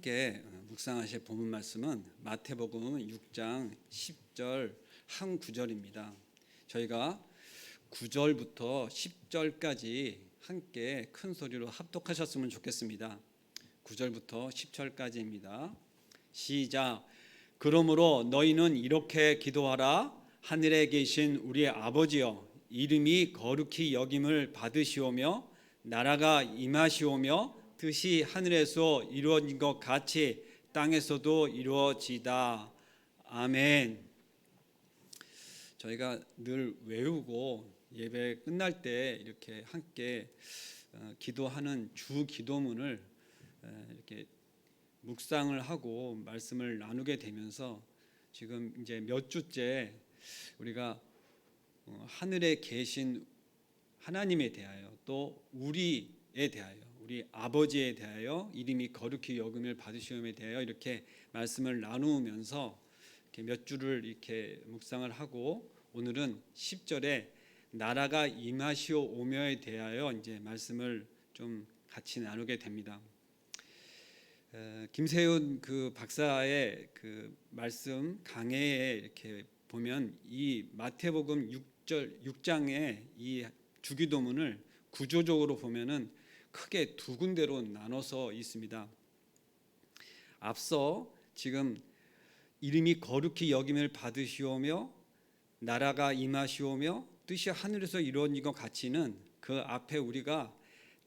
함께 묵상하실 본문 말씀은 마태복음 6장 10절 한 구절입니다. 저희가 9절부터 10절까지 함께 큰 소리로 합독하셨으면 좋겠습니다. 9절부터 10절까지입니다. 시작. 그러므로 너희는 이렇게 기도하라. 하늘에 계신 우리 아버지여, 이름이 거룩히 여김을 받으시오며 나라가 임하시오며 뜻이 하늘에서 이루어진 것 같이 땅에서도 이루어지다. 아멘. 저희가 늘 외우고 예배 끝날 때 이렇게 함께 기도하는 주 기도문을 이렇게 묵상을 하고 말씀을 나누게 되면서 지금 이제 몇 주째 우리가 하늘에 계신 하나님에 대하여 또 우리에 대하여 우리 아버지에 대하여 이름이 거룩히 여김을 받으시오에 대하여 이렇게 말씀을 나누면서 이렇게 몇 주를 이렇게 묵상을 하고 오늘은 10절에 나라가 임하시오오며에 대하여 이제 말씀을 좀 같이 나누게 됩니다. 김세윤 그 박사의 그 말씀 강해에 이렇게 보면 이 마태복음 6장의 이 주기도문을 구조적으로 보면은 크게 두 군데로 나눠서 있습니다. 앞서 지금 이름이 거룩히 여김을 받으시오며 나라가 임하시오며 뜻이 하늘에서 이루어진 것 같이는 그 앞에 우리가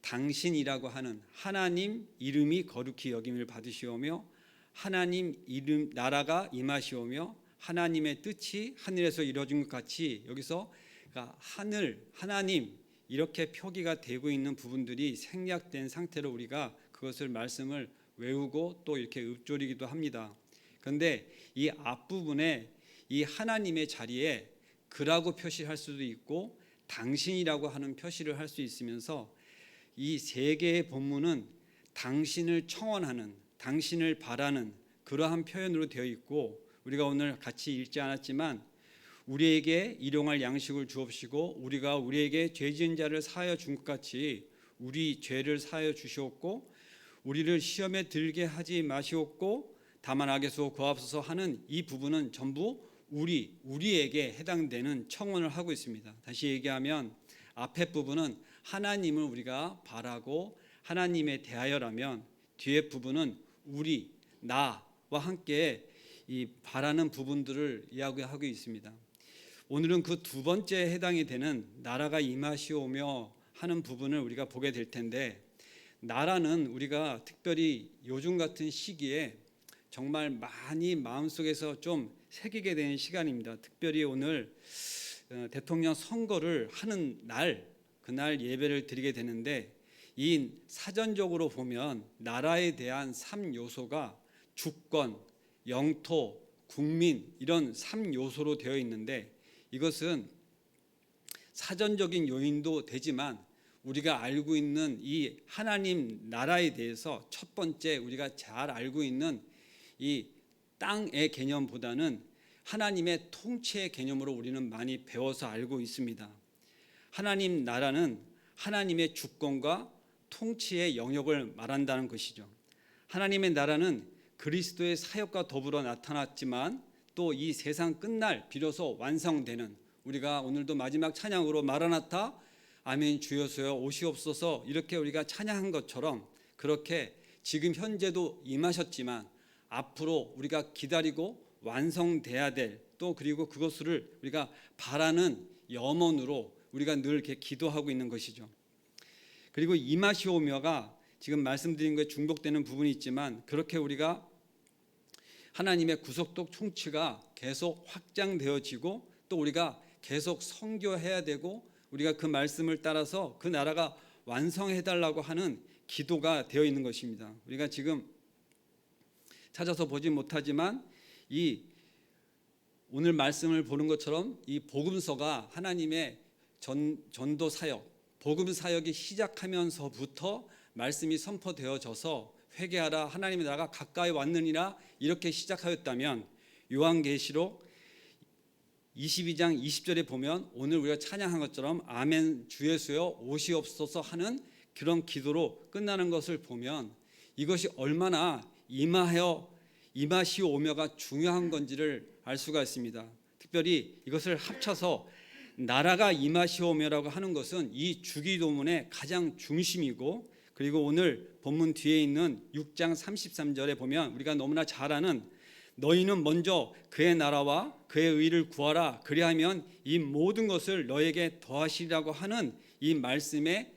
당신이라고 하는 하나님 이름이 거룩히 여김을 받으시오며 하나님 이름 나라가 임하시오며 하나님의 뜻이 하늘에서 이루어진 것 같이 여기서 그러니까 하늘 하나님 이렇게 표기가 되고 있는 부분들이 생략된 상태로 우리가 그것을 말씀을 외우고 또 이렇게 읊조리기도 합니다. 그런데 이 앞부분에 이 하나님의 자리에 그라고 표시할 수도 있고 당신이라고 하는 표시를 할 수 있으면서 이 세 개의 본문은 당신을 청원하는 당신을 바라는 그러한 표현으로 되어 있고 우리가 오늘 같이 읽지 않았지만 우리에게 일용할 양식을 주옵시고 우리가 우리에게 죄 지은 자를 사하여 준 것 같이 우리 죄를 사하여 주시옵고 우리를 시험에 들게 하지 마시옵고 다만 악에서 구하옵소서 하는 이 부분은 전부 우리에게 해당되는 청원을 하고 있습니다. 다시 얘기하면 앞에 부분은 하나님을 우리가 바라고 하나님에 대하여라면 뒤에 부분은 우리 나와 함께 이 바라는 부분들을 이야기하고 있습니다. 오늘은 그 두 번째에 해당이 되는 나라가 임하시오며 하는 부분을 우리가 보게 될 텐데 나라는 우리가 특별히 요즘 같은 시기에 정말 많이 마음속에서 좀 새기게 되는 시간입니다. 특별히 오늘 대통령 선거를 하는 날 그날 예배를 드리게 되는데 이 사전적으로 보면 나라에 대한 3요소가 주권, 영토, 국민 이런 3요소로 되어 있는데 이것은 사전적인 요인도 되지만 우리가 알고 있는 이 하나님 나라에 대해서 첫 번째 우리가 잘 알고 있는 이 땅의 개념보다는 하나님의 통치의 개념으로 우리는 많이 배워서 알고 있습니다. 하나님 나라는 하나님의 주권과 통치의 영역을 말한다는 것이죠. 하나님의 나라는 그리스도의 사역과 더불어 나타났지만 또 이 세상 끝날 비로소 완성되는 우리가 오늘도 마지막 찬양으로 마라나타 아멘 주여서여 오시옵소서 이렇게 우리가 찬양한 것처럼 그렇게 지금 현재도 임하셨지만 앞으로 우리가 기다리고 완성돼야 될 또 그리고 그것을 우리가 바라는 염원으로 우리가 늘 이렇게 기도하고 있는 것이죠. 그리고 임하시오며가 지금 말씀드린 것에 중복되는 부분이 있지만 그렇게 우리가 하나님의 구속적 통치가 계속 확장되어지고 또 우리가 계속 선교해야 되고 우리가 그 말씀을 따라서 그 나라가 완성해달라고 하는 기도가 되어 있는 것입니다. 우리가 지금 찾아서 보지 못하지만 이 오늘 말씀을 보는 것처럼 이 복음서가 하나님의 전도 사역, 복음 사역이 시작하면서부터 말씀이 선포되어져서 회개하라 하나님의 나라가 가까이 왔느니라 이렇게 시작하였다면 요한계시록 22장 20절에 보면 오늘 우리가 찬양한 것처럼 아멘 주 예수여 오시옵소서 하는 그런 기도로 끝나는 것을 보면 이것이 얼마나 임하시오며가 중요한 건지를 알 수가 있습니다. 특별히 이것을 합쳐서 나라가 임하시오며라고 하는 것은 이 주기도문의 가장 중심이고, 그리고 오늘 본문 뒤에 있는 6장 33절에 보면 우리가 너무나 잘 아는 너희는 먼저 그의 나라와 그의 의를 구하라 그리하면 이 모든 것을 너에게 더하시리라고 하는 이 말씀의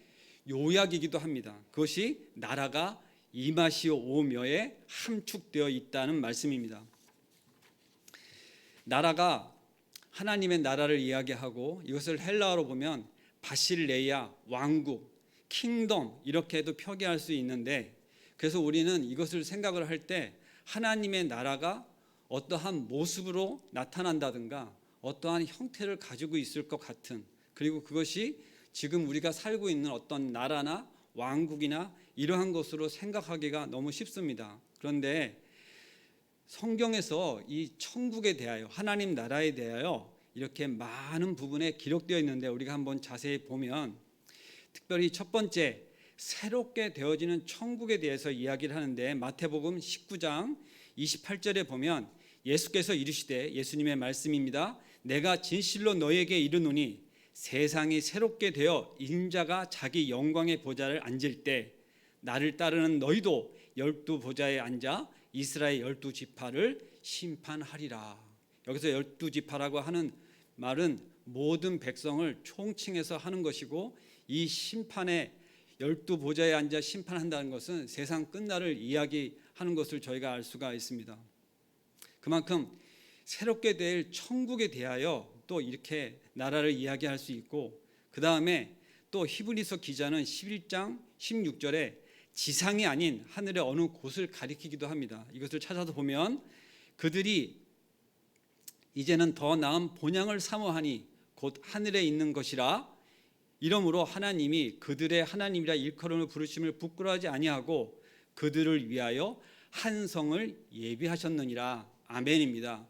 요약이기도 합니다. 그것이 나라가 임하시오며에 함축되어 있다는 말씀입니다. 나라가 하나님의 나라를 이야기하고, 이것을 헬라어로 보면 바실레이아, 왕국, 킹덤 이렇게도 표기할 수 있는데, 그래서 우리는 이것을 생각을 할 때 하나님의 나라가 어떠한 모습으로 나타난다든가 어떠한 형태를 가지고 있을 것 같은, 그리고 그것이 지금 우리가 살고 있는 어떤 나라나 왕국이나 이러한 것으로 생각하기가 너무 쉽습니다. 그런데 성경에서 이 천국에 대하여, 하나님 나라에 대하여 이렇게 많은 부분에 기록되어 있는데, 우리가 한번 자세히 보면 특별히 첫 번째, 새롭게 되어지는 천국에 대해서 이야기를 하는데, 마태복음 19장 28절에 보면 예수께서 이르시되, 예수님의 말씀입니다. 내가 진실로 너희에게 이르노니 세상이 새롭게 되어 인자가 자기 영광의 보좌를 앉을 때 나를 따르는 너희도 12보좌에 앉아 이스라엘 12지파를 심판하리라. 여기서 12지파라고 하는 말은 모든 백성을 총칭해서 하는 것이고, 이 심판의 12보좌에 앉아 심판한다는 것은 세상 끝날을 이야기하는 것을 저희가 알 수가 있습니다. 그만큼 새롭게 될 천국에 대하여 또 이렇게 나라를 이야기할 수 있고, 그 다음에 또 히브리서 기자는 11장 16절에 지상이 아닌 하늘의 어느 곳을 가리키기도 합니다. 이것을 찾아서 보면 그들이 이제는 더 나은 본향을 사모하니 곧 하늘에 있는 것이라, 이러므로 하나님이 그들의 하나님이라 일컬음을 부르심을 부끄러워하지 아니하고 그들을 위하여 한 성을 예비하셨느니라. 아멘입니다.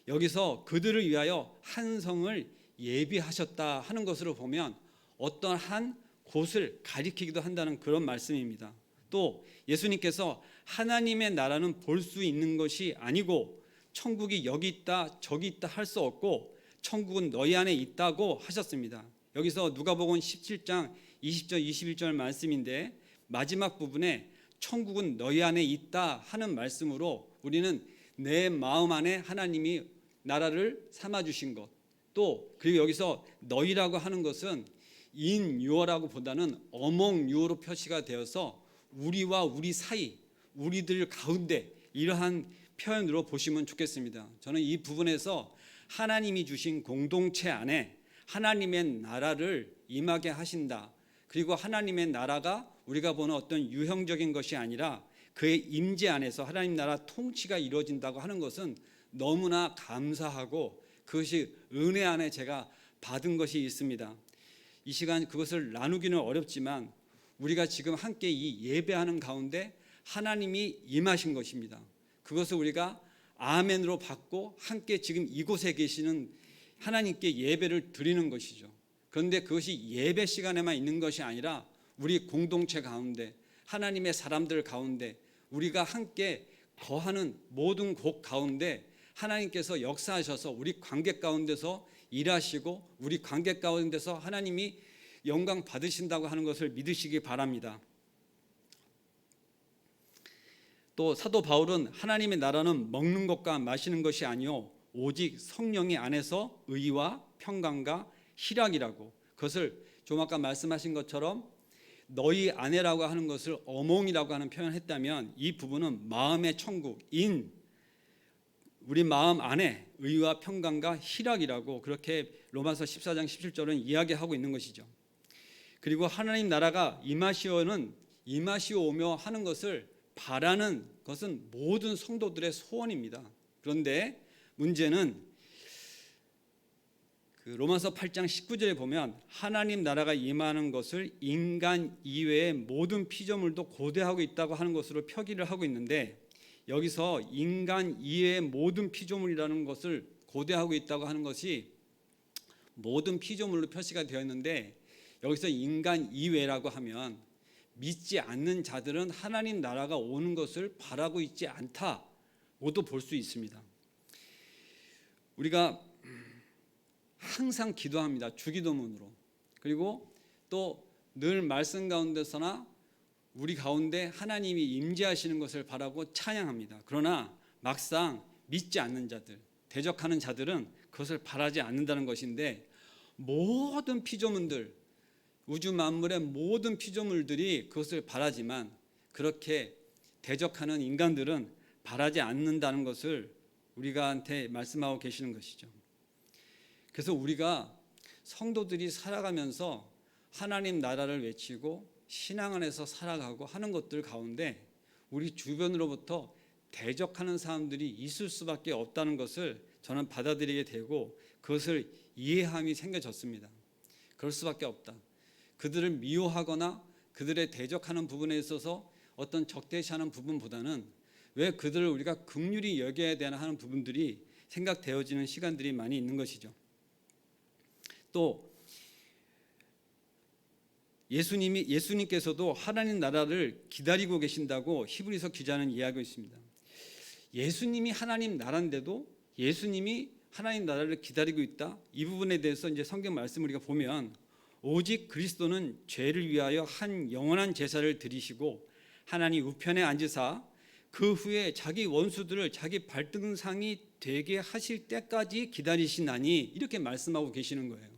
여기서 그들을 위하여 한 성을 예비하셨다 하는 것으로 보면 어떤 한 곳을 가리키기도 한다는 그런 말씀입니다. 또 예수님께서 하나님의 나라는 볼 수 있는 것이 아니고 천국이 여기 있다 저기 있다 할 수 없고 천국은 너희 안에 있다고 하셨습니다. 여기서 누가복음 17장 20절 21절 말씀인데, 마지막 부분에 천국은 너희 안에 있다 하는 말씀으로 우리는 내 마음 안에 하나님이 나라를 삼아주신 것, 또 그리고 여기서 너희라고 하는 것은 in you라고 보다는 among you로 표시가 되어서 우리와 우리 사이, 우리들 가운데 이러한 표현으로 보시면 좋겠습니다. 저는 이 부분에서 하나님이 주신 공동체 안에 하나님의 나라를 임하게 하신다, 그리고 하나님의 나라가 우리가 보는 어떤 유형적인 것이 아니라 그의 임재 안에서 하나님 나라 통치가 이루어진다고 하는 것은 너무나 감사하고, 그것이 은혜 안에 제가 받은 것이 있습니다. 이 시간 그것을 나누기는 어렵지만 우리가 지금 함께 이 예배하는 가운데 하나님이 임하신 것입니다. 그것을 우리가 아멘으로 받고 함께 지금 이곳에 계시는 하나님께 예배를 드리는 것이죠. 그런데 그것이 예배 시간에만 있는 것이 아니라 우리 공동체 가운데, 하나님의 사람들 가운데, 우리가 함께 거하는 모든 곳 가운데 하나님께서 역사하셔서 우리 관계 가운데서 일하시고 우리 관계 가운데서 하나님이 영광 받으신다고 하는 것을 믿으시기 바랍니다. 또 사도 바울은 하나님의 나라는 먹는 것과 마시는 것이 아니요 오직 성령이 안에서 의와 평강과 희락이라고, 그것을 좀 아까 말씀하신 것처럼 너희 안에라고 하는 것을 어몽이라고 하는 표현을 했다면, 이 부분은 마음의 천국인 우리 마음 안에 의와 평강과 희락이라고 그렇게 로마서 14장 17절은 이야기하고 있는 것이죠. 그리고 하나님 나라가 임하시오며 하는 것을 바라는 것은 모든 성도들의 소원입니다. 그런데 문제는 로마서 8장 19절에 보면 하나님 나라가 임하는 것을 인간 이외의 모든 피조물도 고대하고 있다고 하는 것으로 표기를 하고 있는데, 여기서 인간 이외의 모든 피조물이라는 것을 고대하고 있다고 하는 것이 모든 피조물로 표시가 되어 있는데, 여기서 인간 이외라고 하면 믿지 않는 자들은 하나님 나라가 오는 것을 바라고 있지 않다고도 볼 수 있습니다. 우리가 항상 기도합니다. 주기도문으로. 그리고 또 늘 말씀 가운데서나 우리 가운데 하나님이 임재하시는 것을 바라고 찬양합니다. 그러나 막상 믿지 않는 자들, 대적하는 자들은 그것을 바라지 않는다는 것인데, 모든 피조물들, 우주 만물의 모든 피조물들이 그것을 바라지만 그렇게 대적하는 인간들은 바라지 않는다는 것을 우리가한테 말씀하고 계시는 것이죠. 그래서 우리가 성도들이 살아가면서 하나님 나라를 외치고 신앙 안에서 살아가고 하는 것들 가운데 우리 주변으로부터 대적하는 사람들이 있을 수밖에 없다는 것을 저는 받아들이게 되고 그것을 이해함이 생겨졌습니다. 그럴 수밖에 없다. 그들을 미워하거나 그들의 대적하는 부분에 있어서 어떤 적대시하는 부분보다는 왜 그들을 우리가 긍휼히 여겨야 되나 하는 부분들이 생각되어지는 시간들이 많이 있는 것이죠. 또 예수님께서도 하나님 나라를 기다리고 계신다고 히브리서 기자는 이야기하고 있습니다. 예수님이 하나님 나라인데도 예수님이 하나님 나라를 기다리고 있다. 이 부분에 대해서 이제 성경 말씀을 우리가 보면, 오직 그리스도는 죄를 위하여 한 영원한 제사를 드리시고 하나님 우편에 앉으사 그 후에 자기 원수들을 자기 발등상이 되게 하실 때까지 기다리시나니, 이렇게 말씀하고 계시는 거예요.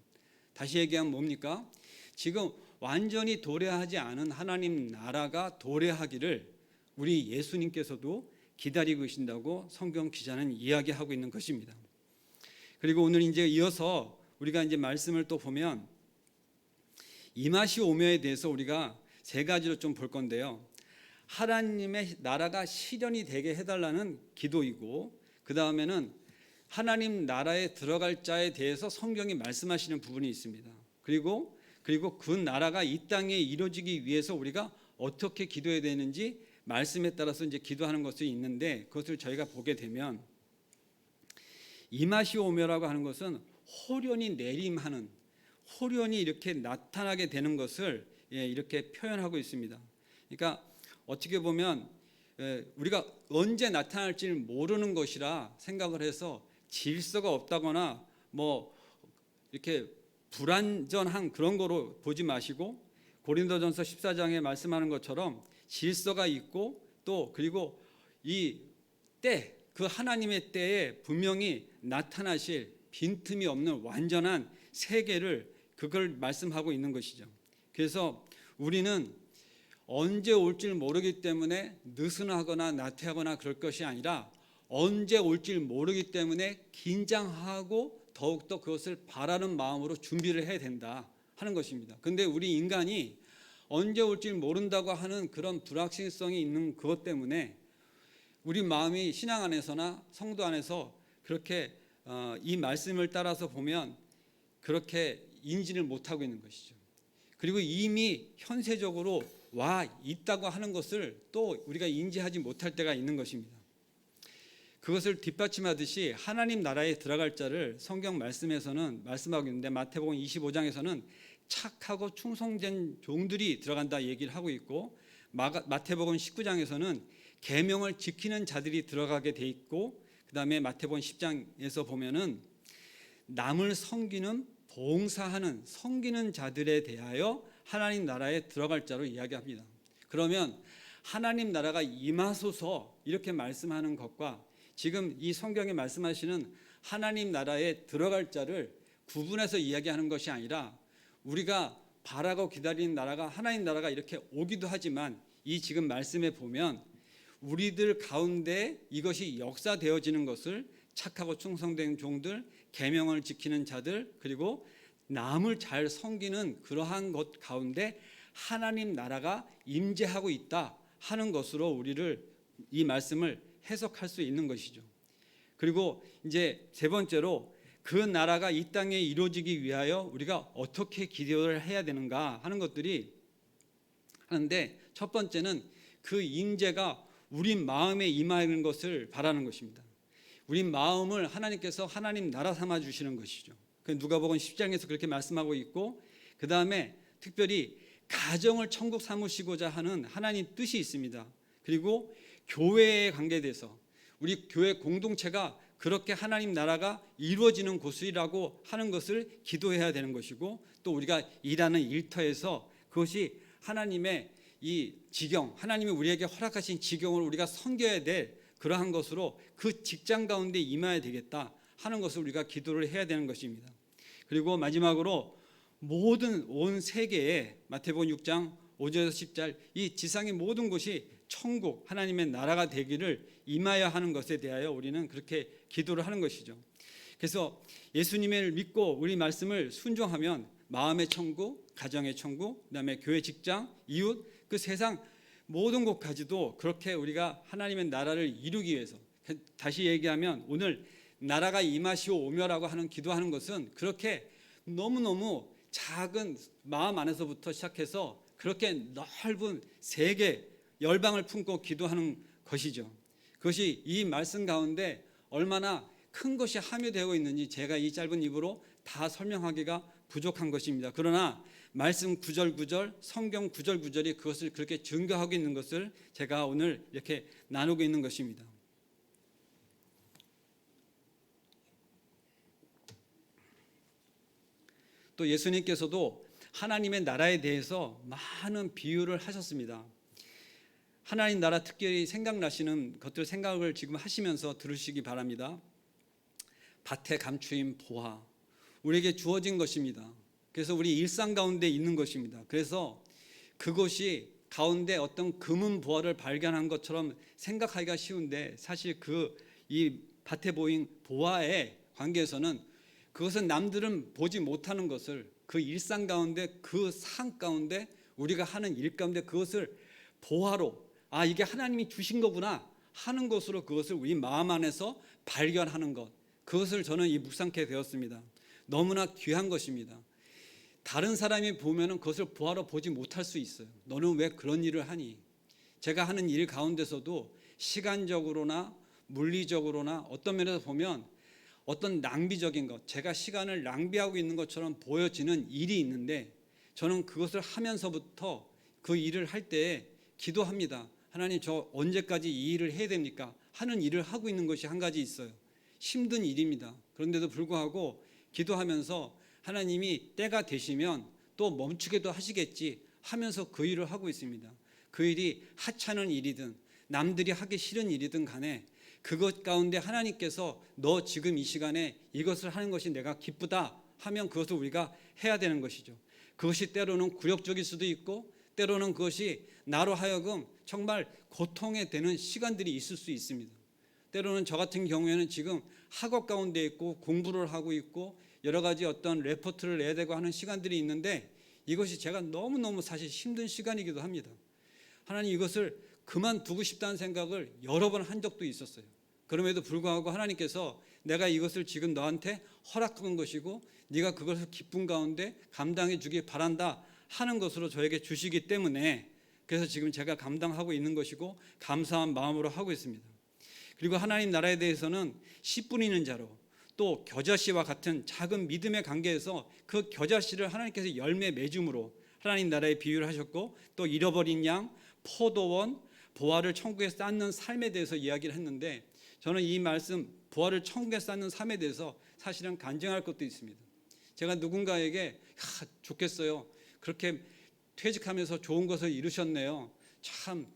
다시 얘기하면 뭡니까? 지금 완전히 도래하지 않은 하나님 나라가 도래하기를 우리 예수님께서도 기다리고 계신다고 성경 기자는 이야기하고 있는 것입니다. 그리고 오늘 이제 이어서 우리가 이제 말씀을 또 보면 이 맛이 오며에 대해서 우리가 세 가지로 좀 볼 건데요. 하나님의 나라가 실현이 되게 해달라는 기도이고, 그 다음에는 하나님 나라에 들어갈 자에 대해서 성경이 말씀하시는 부분이 있습니다. 그리고 그 나라가 이 땅에 이루어지기 위해서 우리가 어떻게 기도해야 되는지 말씀에 따라서 이제 기도하는 것이 있는데, 그것을 저희가 보게 되면 이 맛이 오며라고 하는 것은 호련히 내림하는, 호련히 이렇게 나타나게 되는 것을 이렇게 표현하고 있습니다. 그러니까 어떻게 보면 우리가 언제 나타날지 모르는 것이라 생각을 해서 질서가 없다거나 뭐 이렇게 불완전한 그런 거로 보지 마시고, 고린도전서 14장에 말씀하는 것처럼 질서가 있고, 또 그리고 이 때, 그 하나님의 때에 분명히 나타나실 빈틈이 없는 완전한 세계를, 그걸 말씀하고 있는 것이죠. 그래서 우리는 언제 올지 모르기 때문에 느슨하거나 나태하거나 그럴 것이 아니라, 언제 올지 모르기 때문에 긴장하고 더욱더 그것을 바라는 마음으로 준비를 해야 된다 하는 것입니다. 그런데 우리 인간이 언제 올지 모른다고 하는 그런 불확실성이 있는 그것 때문에 우리 마음이 신앙 안에서나 성도 안에서 그렇게 이 말씀을 따라서 보면 그렇게 인지를 못하고 있는 것이죠. 그리고 이미 현세적으로 와 있다고 하는 것을 또 우리가 인지하지 못할 때가 있는 것입니다. 그것을 뒷받침하듯이 하나님 나라에 들어갈 자를 성경 말씀에서는 말씀하고 있는데, 마태복음 25장에서는 착하고 충성된 종들이 들어간다 얘기를 하고 있고, 마태복음 19장에서는 계명을 지키는 자들이 들어가게 돼 있고, 그 다음에 마태복음 10장에서 보면은 남을 섬기는, 봉사하는, 섬기는 자들에 대하여 하나님 나라에 들어갈 자로 이야기합니다. 그러면 하나님 나라가 임하소서 이렇게 말씀하는 것과 지금 이 성경에 말씀하시는 하나님 나라에 들어갈 자를 구분해서 이야기하는 것이 아니라, 우리가 바라고 기다리는 나라가, 하나님 나라가 이렇게 오기도 하지만 이 지금 말씀에 보면 우리들 가운데 이것이 역사되어지는 것을 착하고 충성된 종들, 계명을 지키는 자들, 그리고 남을 잘 섬기는 그러한 것 가운데 하나님 나라가 임재하고 있다 하는 것으로 우리를, 이 말씀을 해석할 수 있는 것이죠. 그리고 이제 세 번째로 그 나라가 이 땅에 이루어지기 위하여 우리가 어떻게 기도를 해야 되는가 하는 것들이 하는데, 첫 번째는 그 임재가 우리 마음에 임하는 것을 바라는 것입니다. 우리 마음을 하나님께서 하나님 나라 삼아 주시는 것이죠. 누가복음 10장에서 그렇게 말씀하고 있고, 그 다음에 특별히 가정을 천국 삼으시고자 하는 하나님 뜻이 있습니다. 그리고 교회에 관계돼서 우리 교회 공동체가 그렇게 하나님 나라가 이루어지는 곳이라고 하는 것을 기도해야 되는 것이고, 또 우리가 일하는 일터에서 그것이 하나님의 이 지경, 하나님이 우리에게 허락하신 지경을 우리가 섬겨야 될 그러한 것으로 그 직장 가운데 임해야 되겠다 하는 것을 우리가 기도를 해야 되는 것입니다. 그리고 마지막으로 모든 온 세계에 마태복음 6장 5절에서 10절 이 지상의 모든 곳이 천국 하나님의 나라가 되기를 임하여 하는 것에 대하여 우리는 그렇게 기도를 하는 것이죠. 그래서 예수님을 믿고 우리 말씀을 순종하면 마음의 천국, 가정의 천국, 그다음에 교회, 직장, 이웃, 그 세상 모든 곳까지도 그렇게 우리가 하나님의 나라를 이루기 위해서, 다시 얘기하면 오늘 나라가 임하시오 오며라고 하는 기도하는 것은 그렇게 너무너무 작은 마음 안에서부터 시작해서 그렇게 넓은 세계 열방을 품고 기도하는 것이죠. 그것이 이 말씀 가운데 얼마나 큰 것이 함유되어 있는지 제가 이 짧은 입으로 다 설명하기가 부족한 것입니다. 그러나 말씀 구절 구절, 성경 구절 구절이 그것을 그렇게 증거하고 있는 것을 제가 오늘 이렇게 나누고 있는 것입니다. 또 예수님께서도 하나님의 나라에 대해서 많은 비유를 하셨습니다. 하나님 나라 특별히 생각나시는 것들 생각을 지금 하시면서 들으시기 바랍니다. 밭에 감추인 보화, 우리에게 주어진 것입니다. 그래서 우리 일상 가운데 있는 것입니다. 그래서 그것이 가운데 어떤 금은 보화를 발견한 것처럼 생각하기가 쉬운데, 사실 이 밭에 보인 보화의 관계에서는 그것은 남들은 보지 못하는 것을 그 일상 가운데, 그 상 가운데, 우리가 하는 일 가운데 그것을 보화로, 아 이게 하나님이 주신 거구나 하는 것으로 그것을 우리 마음 안에서 발견하는 것, 그것을 저는 이 묵상케 되었습니다. 너무나 귀한 것입니다. 다른 사람이 보면은 그것을 보화로 보지 못할 수 있어요. 너는 왜 그런 일을 하니? 제가 하는 일 가운데서도 시간적으로나 물리적으로나 어떤 면에서 보면 어떤 낭비적인 것, 제가 시간을 낭비하고 있는 것처럼 보여지는 일이 있는데, 저는 그것을 하면서부터 그 일을 할 때에 기도합니다. 하나님, 저 언제까지 이 일을 해야 됩니까? 하는 일을 하고 있는 것이 한 가지 있어요. 힘든 일입니다. 그런데도 불구하고 기도하면서 하나님이 때가 되시면 또 멈추게도 하시겠지 하면서 그 일을 하고 있습니다. 그 일이 하찮은 일이든 남들이 하기 싫은 일이든 간에 그것 가운데 하나님께서 너 지금 이 시간에 이것을 하는 것이 내가 기쁘다 하면 그것을 우리가 해야 되는 것이죠. 그것이 때로는 굴욕적일 수도 있고, 때로는 그것이 나로 하여금 정말 고통에 되는 시간들이 있을 수 있습니다. 때로는 저 같은 경우에는 지금 학업 가운데 있고 공부를 하고 있고 여러 가지 어떤 레포트를 내야 되고 하는 시간들이 있는데, 이것이 제가 너무너무 사실 힘든 시간이기도 합니다. 하나님, 이것을 그만두고 싶다는 생각을 여러 번 한 적도 있었어요. 그럼에도 불구하고 하나님께서 내가 이것을 지금 너한테 허락한 것이고 네가 그것을 기쁨 가운데 감당해 주기 바란다 하는 것으로 저에게 주시기 때문에, 그래서 지금 제가 감당하고 있는 것이고 감사한 마음으로 하고 있습니다. 그리고 하나님 나라에 대해서는 씨 뿌리는 자로, 또 겨자씨와 같은 작은 믿음의 관계에서 그 겨자씨를 하나님께서 열매 맺음으로 하나님 나라에 비유를 하셨고, 또 잃어버린 양, 포도원, 보화를 천국에 쌓는 삶에 대해서 이야기를 했는데, 저는 이 말씀 보화를 천국에 쌓는 삶에 대해서 사실은 간증할 것도 있습니다. 제가 누군가에게 좋겠어요, 그렇게 퇴직하면서 좋은 것을 이루셨네요, 참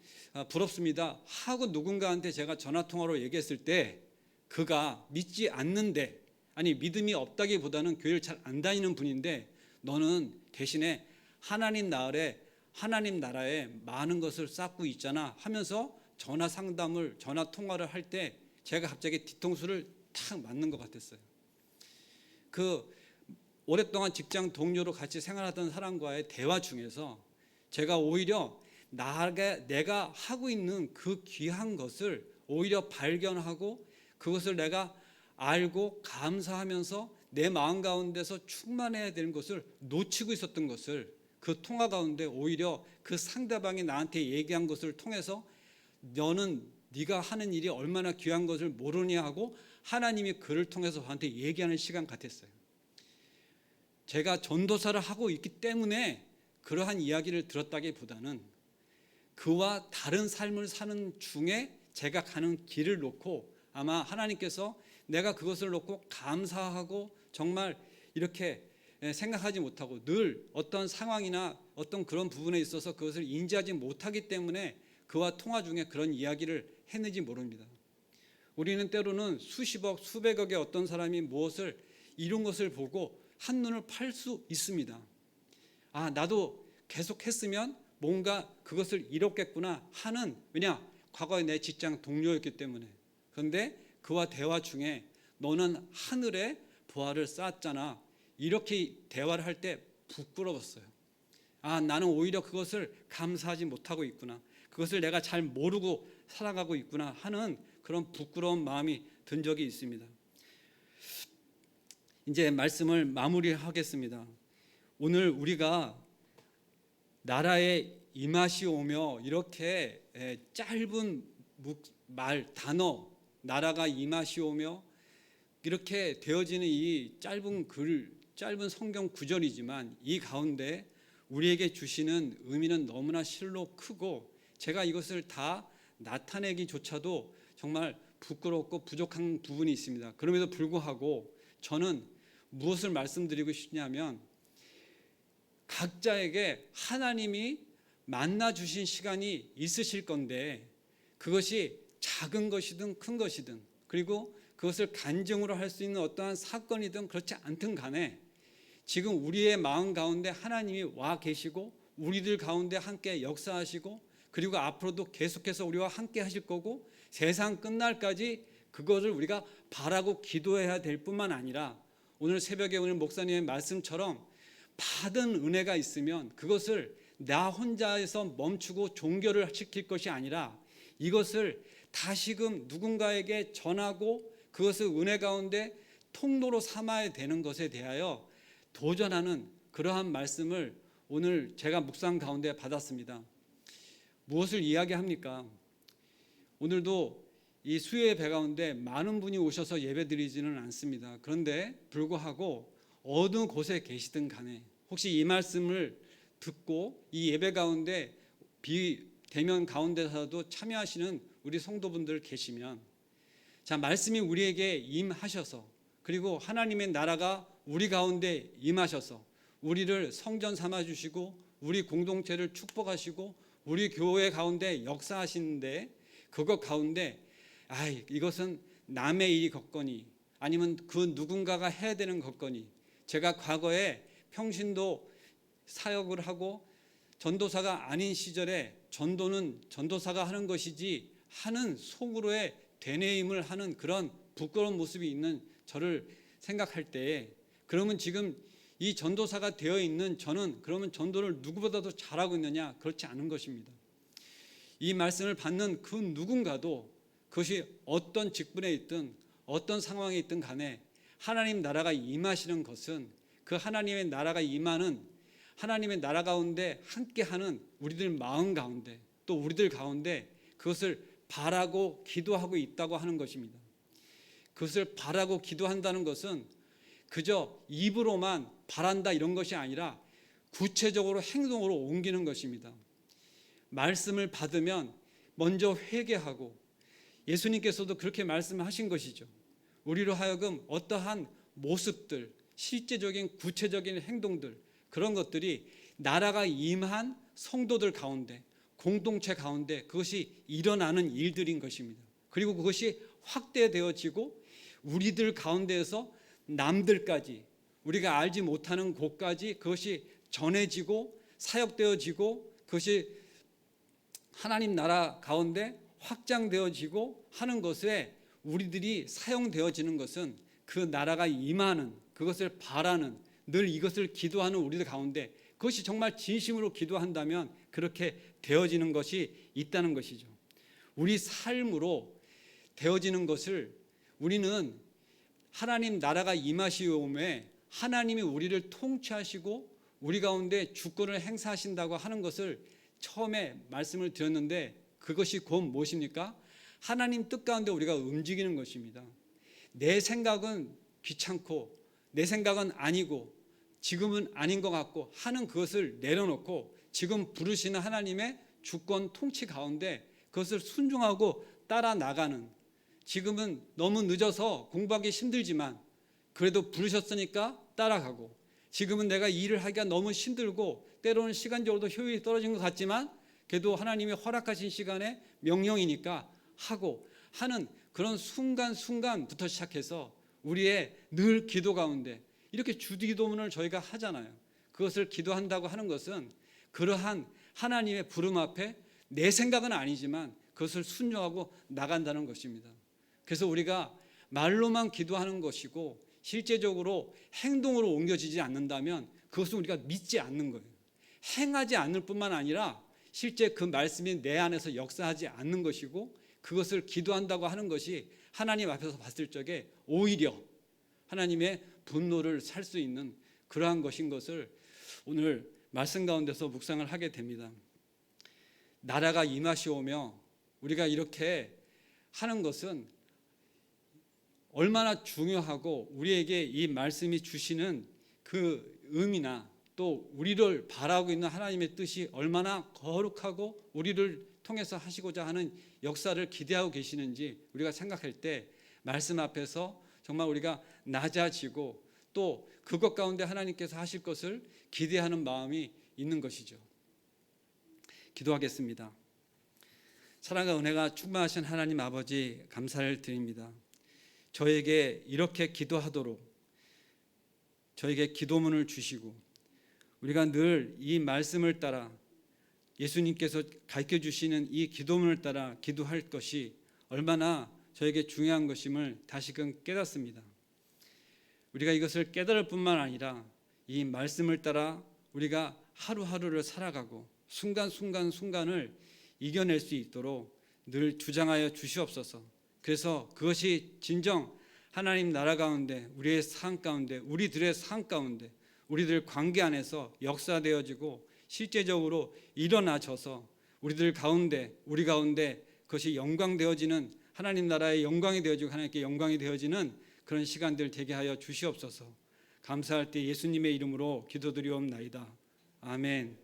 부럽습니다 하고 누군가한테 제가 전화통화로 얘기했을 때, 그가 믿지 않는데, 아니 믿음이 없다기보다는 교회를 잘 안 다니는 분인데, 너는 대신에 하나님 나라에 많은 것을 쌓고 있잖아 하면서 전화 상담을, 전화 통화를 할 때 제가 갑자기 뒤통수를 탁 맞는 것 같았어요. 그 오랫동안 직장 동료로 같이 생활하던 사람과의 대화 중에서 제가 오히려 내가 하고 있는 그 귀한 것을 오히려 발견하고 그것을 내가 알고 감사하면서 내 마음 가운데서 충만해야 되는 것을 놓치고 있었던 것을 그 통화 가운데 오히려 그 상대방이 나한테 얘기한 것을 통해서 너는 네가 하는 일이 얼마나 귀한 것을 모르냐 하고 하나님이 그를 통해서 저한테 얘기하는 시간 같았어요. 제가 전도사를 하고 있기 때문에 그러한 이야기를 들었다기보다는 그와 다른 삶을 사는 중에 제가 가는 길을 놓고 아마 하나님께서 내가 그것을 놓고 감사하고 정말 이렇게 생각하지 못하고 늘 어떤 상황이나 어떤 그런 부분에 있어서 그것을 인지하지 못하기 때문에 그와 통화 중에 그런 이야기를 했는지 모릅니다. 우리는 때로는 수십억, 수백억의 어떤 사람이 무엇을 이룬 것을 보고 한눈을 팔 수 있습니다. 아, 나도 계속 했으면 뭔가 그것을 이뤘겠구나 하는, 왜냐? 과거에 내 직장 동료였기 때문에. 그런데 그와 대화 중에 너는 하늘에 보화를 쌓았잖아. 이렇게 대화를 할 때 부끄러웠어요. 아, 나는 오히려 그것을 감사하지 못하고 있구나. 그것을 내가 잘 모르고 살아가고 있구나 하는 그런 부끄러운 마음이 든 적이 있습니다. 이제 말씀을 마무리하겠습니다. 오늘 우리가 나라에 임하시오며 이렇게 짧은 말, 단어, 나라가 임하시오며 이렇게 되어지는 이 짧은 성경 구절이지만 이 가운데 우리에게 주시는 의미는 너무나 실로 크고 제가 이것을 다 나타내기조차도 정말 부끄럽고 부족한 부분이 있습니다. 그럼에도 불구하고 저는 무엇을 말씀드리고 싶냐면 각자에게 하나님이 만나 주신 시간이 있으실 건데 그것이 작은 것이든 큰 것이든 그리고 그것을 간증으로 할 수 있는 어떠한 사건이든 그렇지 않든 간에 지금 우리의 마음 가운데 하나님이 와 계시고 우리들 가운데 함께 역사하시고 그리고 앞으로도 계속해서 우리와 함께 하실 거고 세상 끝날까지 그것을 우리가 바라고 기도해야 될 뿐만 아니라 오늘 새벽에 오늘 목사님의 말씀처럼 받은 은혜가 있으면 그것을 나 혼자에서 멈추고 종결을 시킬 것이 아니라 이것을 다시금 누군가에게 전하고 그것을 은혜 가운데 통로로 삼아야 되는 것에 대하여 도전하는 그러한 말씀을 오늘 제가 묵상 가운데 받았습니다. 무엇을 이야기합니까? 오늘도 이 수요의 배 가운데 많은 분이 오셔서 예배드리지는 않습니다. 그런데 불구하고 어느 곳에 계시든 간에 혹시 이 말씀을 듣고 이 예배 가운데 비대면 가운데서도 참여하시는 우리 성도분들 계시면 자, 말씀이 우리에게 임하셔서 그리고 하나님의 나라가 우리 가운데 임하셔서 우리를 성전 삼아 주시고 우리 공동체를 축복하시고 우리 교회 가운데 역사하시는데 그것 가운데 이것은 남의 일이 걷거니 아니면 그 누군가가 해야 되는 걷거니 제가 과거에 평신도 사역을 하고 전도사가 아닌 시절에 전도는 전도사가 하는 것이지 하는 속으로의 되뇌임을 하는 그런 부끄러운 모습이 있는 저를 생각할 때에 그러면 지금 이 전도사가 되어 있는 저는 그러면 전도를 누구보다도 잘하고 있느냐? 그렇지 않은 것입니다. 이 말씀을 받는 그 누군가도 그것이 어떤 직분에 있든 어떤 상황에 있든 간에 하나님 나라가 임하시는 것은 그 하나님의 나라가 임하는 하나님의 나라 가운데 함께하는 우리들 마음 가운데 또 우리들 가운데 그것을 바라고 기도하고 있다고 하는 것입니다. 그것을 바라고 기도한다는 것은 그저 입으로만 바란다 이런 것이 아니라 구체적으로 행동으로 옮기는 것입니다. 말씀을 받으면 먼저 회개하고 예수님께서도 그렇게 말씀하신 것이죠. 우리로 하여금 어떠한 모습들, 실제적인 구체적인 행동들 그런 것들이 나라가 임한 성도들 가운데 공동체 가운데 그것이 일어나는 일들인 것입니다. 그리고 그것이 확대되어지고 우리들 가운데에서 남들까지 우리가 알지 못하는 곳까지 그것이 전해지고 사역되어지고 그것이 하나님 나라 가운데 확장되어지고 하는 것에 우리들이 사용되어지는 것은 그 나라가 임하는 그것을 바라는 늘 이것을 기도하는 우리들 가운데 그것이 정말 진심으로 기도한다면 그렇게 되어지는 것이 있다는 것이죠. 우리 삶으로 되어지는 것을 우리는 하나님 나라가 임하시오매 하나님이 우리를 통치하시고 우리 가운데 주권을 행사하신다고 하는 것을 처음에 말씀을 드렸는데 그것이 곧 무엇입니까? 하나님 뜻 가운데 우리가 움직이는 것입니다. 내 생각은 귀찮고 내 생각은 아니고 지금은 아닌 것 같고 하는 그것을 내려놓고 지금 부르시는 하나님의 주권 통치 가운데 그것을 순종하고 따라 나가는, 지금은 너무 늦어서 공부하기 힘들지만 그래도 부르셨으니까 따라가고, 지금은 내가 일을 하기가 너무 힘들고 때로는 시간적으로도 효율이 떨어진 것 같지만 그래도 하나님이 허락하신 시간에 명령이니까 하고 하는 그런 순간순간부터 시작해서 우리의 늘 기도 가운데 이렇게 주기도문을 저희가 하잖아요. 그것을 기도한다고 하는 것은 그러한 하나님의 부름 앞에 내 생각은 아니지만 그것을 순종하고 나간다는 것입니다. 그래서 우리가 말로만 기도하는 것이고 실제적으로 행동으로 옮겨지지 않는다면 그것은 우리가 믿지 않는 거예요. 행하지 않을 뿐만 아니라 실제 그 말씀이 내 안에서 역사하지 않는 것이고, 그것을 기도한다고 하는 것이 하나님 앞에서 봤을 적에 오히려 하나님의 분노를 살 수 있는 그러한 것인 것을 오늘 말씀 가운데서 묵상을 하게 됩니다. 나라가 임하시오며 우리가 이렇게 하는 것은 얼마나 중요하고 우리에게 이 말씀이 주시는 그 의미나 또 우리를 바라고 있는 하나님의 뜻이 얼마나 거룩하고 우리를 통해서 하시고자 하는 역사를 기대하고 계시는지 우리가 생각할 때 말씀 앞에서 정말 우리가 낮아지고 또 그것 가운데 하나님께서 하실 것을 기대하는 마음이 있는 것이죠. 기도하겠습니다. 사랑과 은혜가 충만하신 하나님 아버지, 감사를 드립니다. 저에게 이렇게 기도하도록 저에게 기도문을 주시고 우리가 늘 이 말씀을 따라 예수님께서 가르쳐 주시는 이 기도문을 따라 기도할 것이 얼마나 저에게 중요한 것임을 다시금 깨닫습니다. 우리가 이것을 깨달을 뿐만 아니라 이 말씀을 따라 우리가 하루하루를 살아가고 순간순간을 이겨낼 수 있도록 늘 주장하여 주시옵소서. 그래서 그것이 진정 하나님 나라 가운데 우리의 삶 가운데 우리들의 삶 가운데 우리들 관계 안에서 역사되어지고 실제적으로 일어나져서 우리들 가운데 우리 가운데 그것이 영광되어지는, 하나님 나라의 영광이 되어지고 하나님께 영광이 되어지는 그런 시간들 되게 하여 주시옵소서. 감사할 때 예수님의 이름으로 기도드리옵나이다. 아멘.